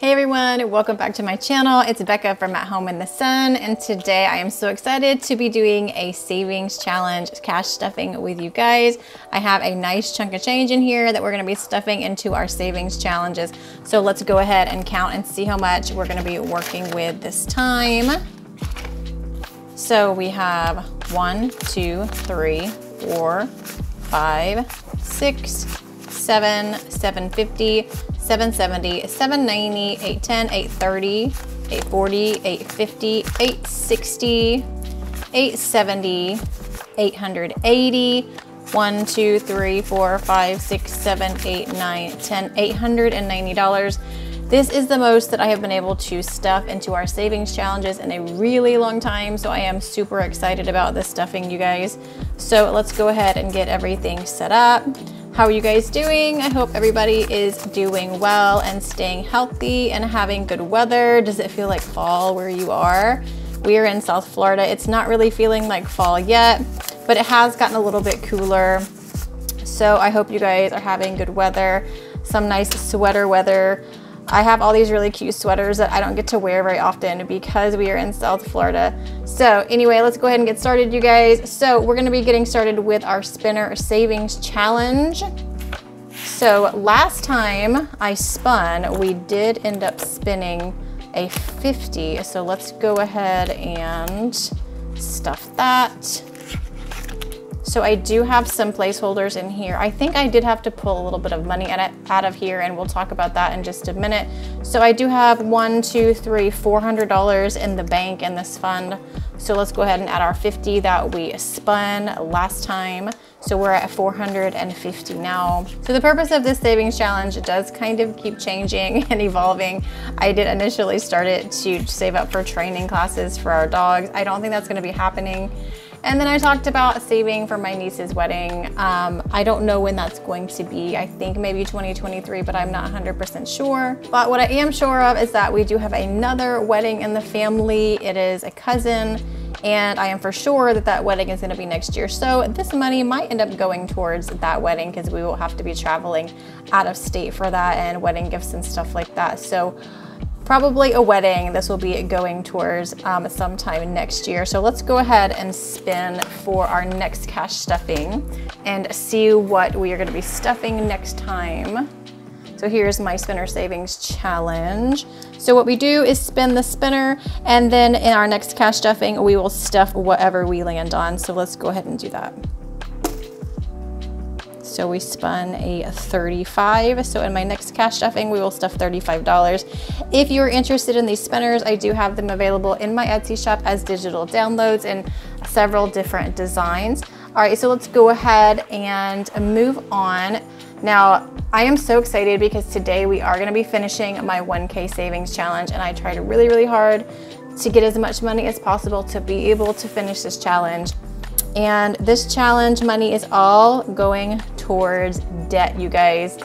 Hey everyone, welcome back to my channel. It's Becca from At Home in the Sun, and today I am so excited to be doing a savings challenge cash stuffing with you guys. I have a nice chunk of change in here that we're going to be stuffing into our savings challenges. So let's go ahead and count and see how much we're going to be working with this time. So we have 1, 2, 3, 4, 5, 6, 7, 750, 770, 790, 810, 830, 840, 850, 860, 870, 880, 1, 2, 3, 4, 5, 6, 7, 8, 9, 10, $890. This is the most that I have been able to stuff into our savings challenges in a really long time, so I am super excited about this stuffing, you guys. So let's go ahead and get everything set up. How are you guys doing? I hope everybody is doing well and staying healthy and having good weather. Does it feel like fall where you are? We are in South Florida. It's not really feeling like fall yet, but it has gotten a little bit cooler. So I hope you guys are having good weather, some nice sweater weather. I have all these really cute sweaters that I don't get to wear very often because we are in South Florida. So anyway, let's go ahead and get started, you guys. So we're gonna be getting started with our spinner savings challenge. So last time I spun, we did end up spinning a 50. So let's go ahead and stuff that. So I do have some placeholders in here. I think I did have to pull a little bit of money out of here, and we'll talk about that in just a minute. So I do have $400 in the bank in this fund. So let's go ahead and add our 50 that we spun last time. So we're at 450 now. So the purpose of this savings challenge does kind of keep changing and evolving. I did initially start it to save up for training classes for our dogs. I don't think that's gonna be happening. And then I talked about saving for my niece's wedding. I don't know when that's going to be. I think maybe 2023, but I'm not 100% sure. But what I am sure of is that we do have another wedding in the family. It is a cousin, and I am for sure that that wedding is gonna be next year. So this money might end up going towards that wedding because we will have to be traveling out of state for that and wedding gifts and stuff like that. So probably a wedding. This will be going towards sometime next year. So let's go ahead and spin for our next cash stuffing and see what we are going to be stuffing next time. So here's my spinner savings challenge. So what we do is spin the spinner, and then in our next cash stuffing, we will stuff whatever we land on. So let's go ahead and do that. So we spun a 35. So in my next cash stuffing, we will stuff $35. If you're interested in these spinners, I do have them available in my Etsy shop as digital downloads in several different designs. All right, so let's go ahead and move on. Now, I am so excited because today we are gonna be finishing my 1K savings challenge, and I tried really, really hard to get as much money as possible to be able to finish this challenge. And this challenge money is all going towards debt, you guys,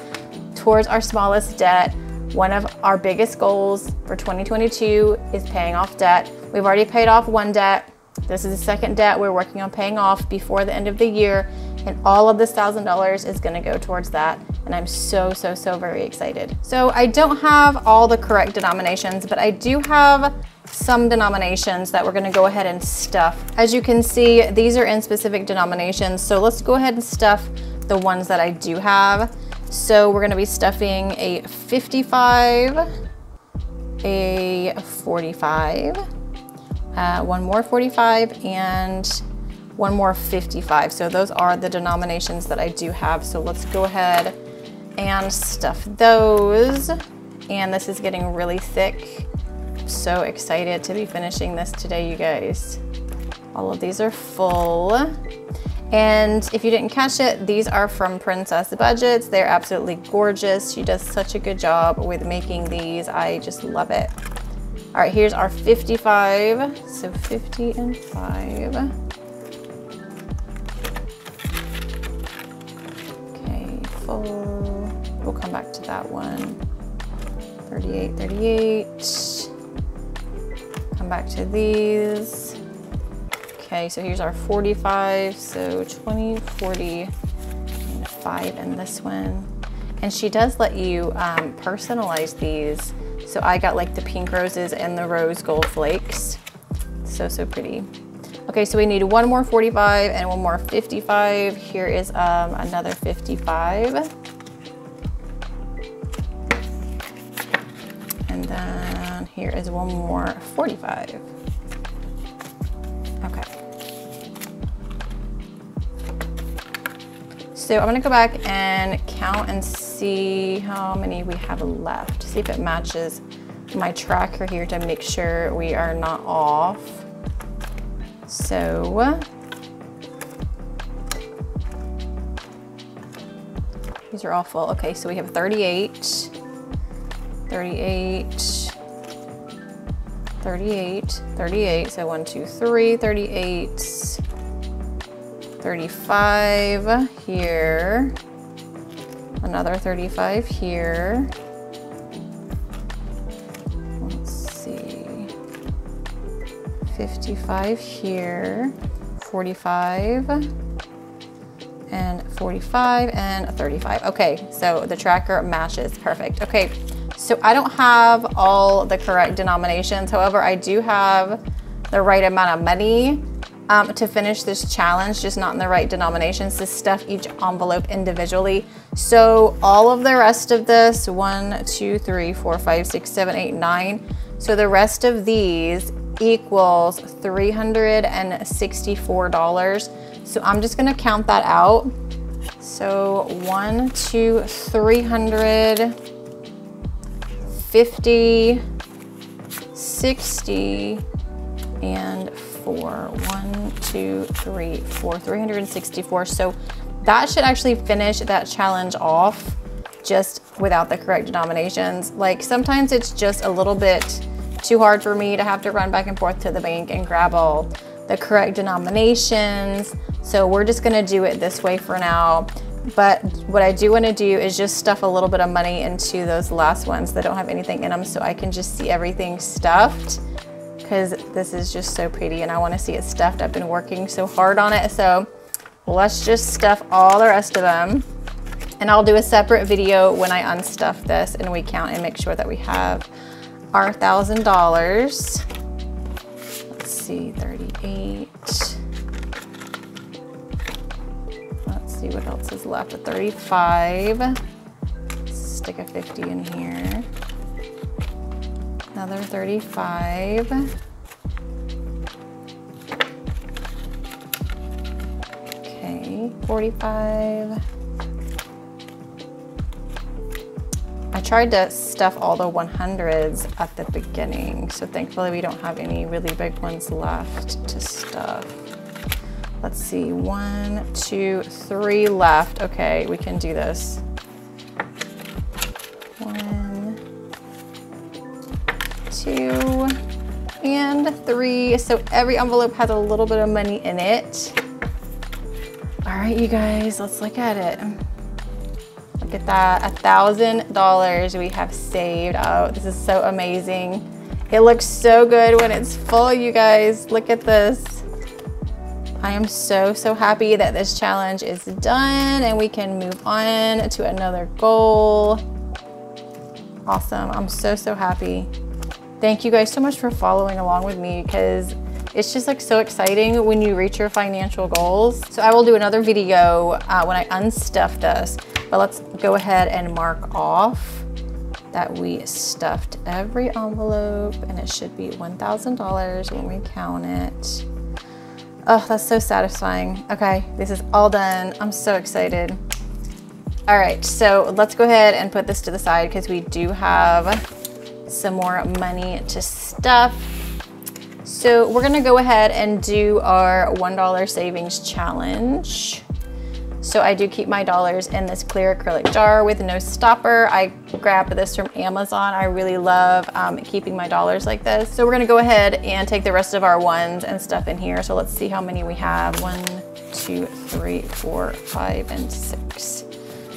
towards our smallest debt. One of our biggest goals for 2022 is paying off debt. We've already paid off one debt. This is the second debt we're working on paying off before the end of the year. And all of this $1,000 is gonna go towards that. And I'm so very excited. So I don't have all the correct denominations, but I do have some denominations that we're gonna go ahead and stuff. As you can see, these are in specific denominations. So let's go ahead and stuff the ones that I do have. So we're gonna be stuffing a 55, a 45, one more 45, and one more 55. So those are the denominations that I do have. So let's go ahead and stuff those. And this is getting really thick. So excited to be finishing this today, you guys. All of these are full. And if you didn't catch it, these are from Princess Budgets. They're absolutely gorgeous. She does such a good job with making these. I just love it. All right, here's our 55. So 50 and 5. Okay, full. We'll come back to that one. 38, 38. Come back to these. Okay, so here's our 45, so 20, 40, and 5 in this one. And she does let you personalize these So I got like the pink roses and the rose gold flakes. So, so pretty. Okay, so we need one more 45 and one more 55. Here is another 55. And then here is one more 45. Okay. So I'm gonna go back and count and see how many we have left. See if it matches my tracker here to make sure we are not off. So these are all full. Okay, so we have 38, 38, 38, 38. So 1, 2, 3, 38, 35 here, another 35 here. Let's see, 55 here, 45, and 45, and 35. Okay, so the tracker matches, perfect. Okay, so I don't have all the correct denominations. However, I do have the right amount of money to finish this challenge, just not in the right denominations, to stuff each envelope individually. So all of the rest of this, 1, 2, 3, 4, 5, 6, 7, 8, 9. So the rest of these equals $364. So I'm just gonna count that out. So 1, 2, 350, 60, and 4. 1, 2, 3, 4, 364. So that should actually finish that challenge off just without the correct denominations. Like sometimes it's just a little bit too hard for me to have to run back and forth to the bank and grab all the correct denominations. So we're just gonna do it this way for now. But what I do wanna do is just stuff a little bit of money into those last ones that don't have anything in them so I can just see everything stuffed, because this is just so pretty and I wanna see it stuffed. I've been working so hard on it. So let's just stuff all the rest of them. And I'll do a separate video when I unstuff this and we count and make sure that we have our $1,000. Let's see, 38. Let's see what else is left. A 35. Stick a 50 in here. Another 35. Okay, 45. I tried to stuff all the 100s at the beginning, so thankfully we don't have any really big ones left to stuff. Let's see, 1, 2, 3 left. Okay, we can do this. 1, 2, and 3. So every envelope has a little bit of money in it. All right, you guys, let's look at it. Look at that, $1,000 we have saved. Oh, this is so amazing. It looks so good when it's full, you guys. Look at this. I am so, so happy that this challenge is done and we can move on to another goal. Awesome, I'm so, so happy. Thank you guys so much for following along with me, because it's just like so exciting when you reach your financial goals. So I will do another video when I unstuff this, but let's go ahead and mark off that we stuffed every envelope, and it should be $1,000 when we count it. Oh, that's so satisfying. Okay, this is all done. I'm so excited. All right, so let's go ahead and put this to the side because we do have some more money to stuff. So we're gonna go ahead and do our $1 savings challenge. So I do keep my dollars in this clear acrylic jar with no stopper. I grabbed this from Amazon. I really love keeping my dollars like this. So we're gonna go ahead and take the rest of our ones and stuff in here. So let's see how many we have. 1, 2, 3, 4, 5, and 6.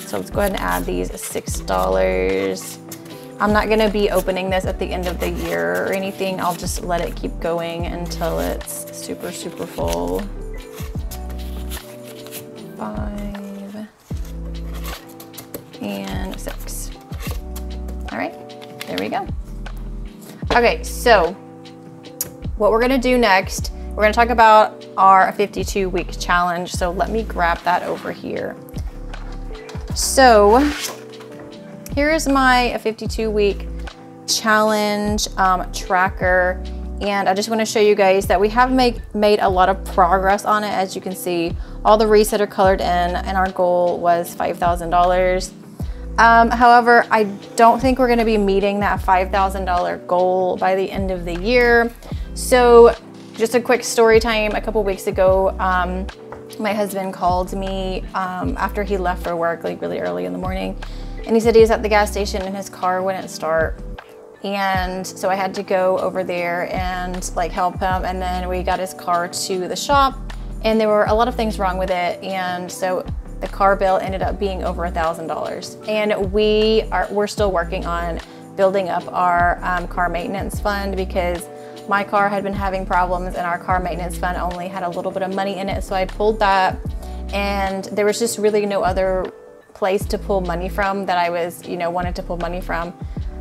So let's go ahead and add these $6. I'm not gonna be opening this at the end of the year or anything. I'll just let it keep going until it's super, super full. 5 and 6. All right, there we go. Okay, so what we're gonna do next, we're gonna talk about our 52-week challenge. So let me grab that over here. So here's my 52-week challenge tracker. And I just want to show you guys that we have made a lot of progress on it. As you can see, all the wreaths that are colored in, and our goal was $5,000. However, I don't think we're going to be meeting that $5,000 goal by the end of the year. So just a quick story time. A couple weeks ago, my husband called me after he left for work, like really early in the morning. And he said he was at the gas station and his car wouldn't start. And so I had to go over there and like help him. And then we got his car to the shop and there were a lot of things wrong with it. And so the car bill ended up being over $1,000. And we're still working on building up our car maintenance fund, because my car had been having problems and our car maintenance fund only had a little bit of money in it. So I pulled that, and there was just really no other place to pull money from that I was, wanted to pull money from.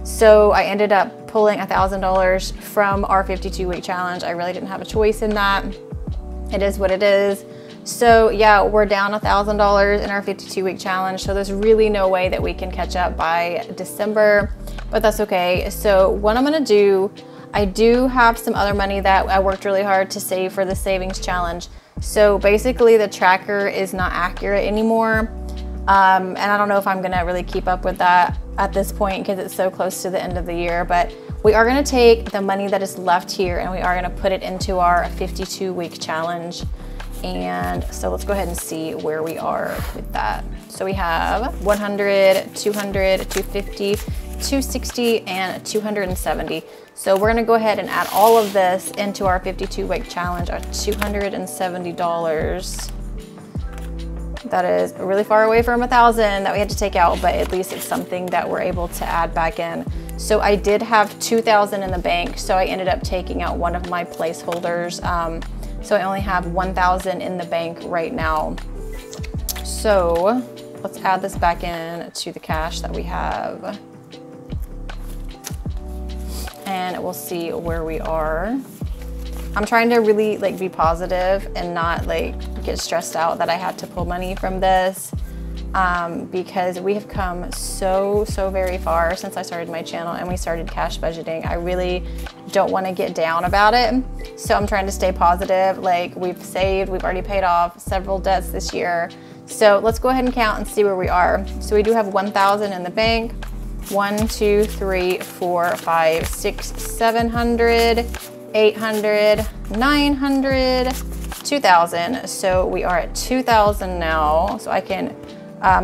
So I ended up pulling $1,000 from our 52-week challenge. I really didn't have a choice in that. It is what it is. So yeah, we're down $1,000 in our 52-week challenge. So there's really no way that we can catch up by December, but that's okay. So what I'm gonna do, I do have some other money that I worked really hard to save for the savings challenge. So basically the tracker is not accurate anymore. And I don't know if I'm gonna really keep up with that at this point because it's so close to the end of the year, but we are gonna take the money that is left here and we are gonna put it into our 52-week challenge. And so let's go ahead and see where we are with that. So we have 100, 200, 250, 260, and 270. So we're gonna go ahead and add all of this into our 52-week challenge, our $270. That is really far away from $1,000 that we had to take out, but at least it's something that we're able to add back in. So I did have $2,000 in the bank, so I ended up taking out one of my placeholders. So I only have $1,000 in the bank right now. So let's add this back in to the cash that we have. And we'll see where we are. I'm trying to really be positive and not get stressed out that I had to pull money from this, because we have come so very far since I started my channel and we started cash budgeting. I really don't want to get down about it. So I'm trying to stay positive. We've saved, we've already paid off several debts this year. So let's go ahead and count and see where we are. So we do have 1,000 in the bank. 1, 2, 3, 4, 5, 6, 700, 800, 900, 2,000. So we are at 2,000 now. So I can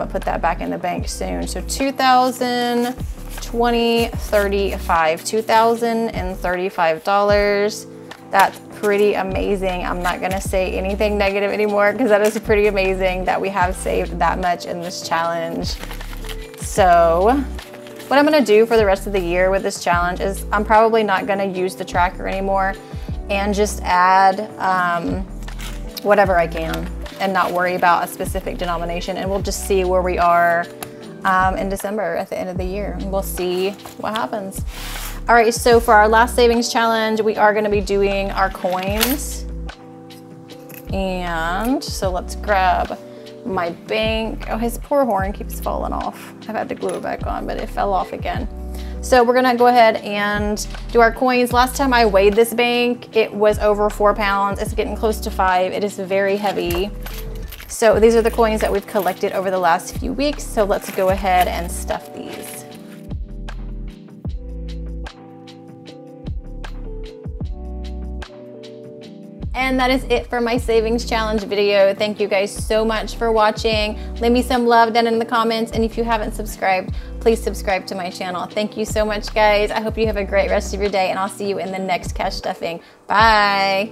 put that back in the bank soon. So 2,000, 20, 35, $2,035. That's pretty amazing. I'm not gonna say anything negative anymore because that is pretty amazing that we have saved that much in this challenge. So what I'm gonna do for the rest of the year with this challenge is I'm probably not gonna use the tracker anymore and just add whatever I can and not worry about a specific denomination, and we'll just see where we are in December at the end of the year, and we'll see what happens. All right, so for our last savings challenge, we are gonna be doing our coins. And so let's grab my bank. Oh, his poor horn keeps falling off. I've had to glue it back on, but it fell off again. So we're gonna go ahead and do our coins. Last time I weighed this bank, it was over 4 pounds. It's getting close to 5. It is very heavy. So these are the coins that we've collected over the last few weeks. So let's go ahead and stuff these. And that is it for my savings challenge video. Thank you guys so much for watching. Leave me some love down in the comments. And if you haven't subscribed, please subscribe to my channel. Thank you so much, guys. I hope you have a great rest of your day, and I'll see you in the next cash stuffing. Bye.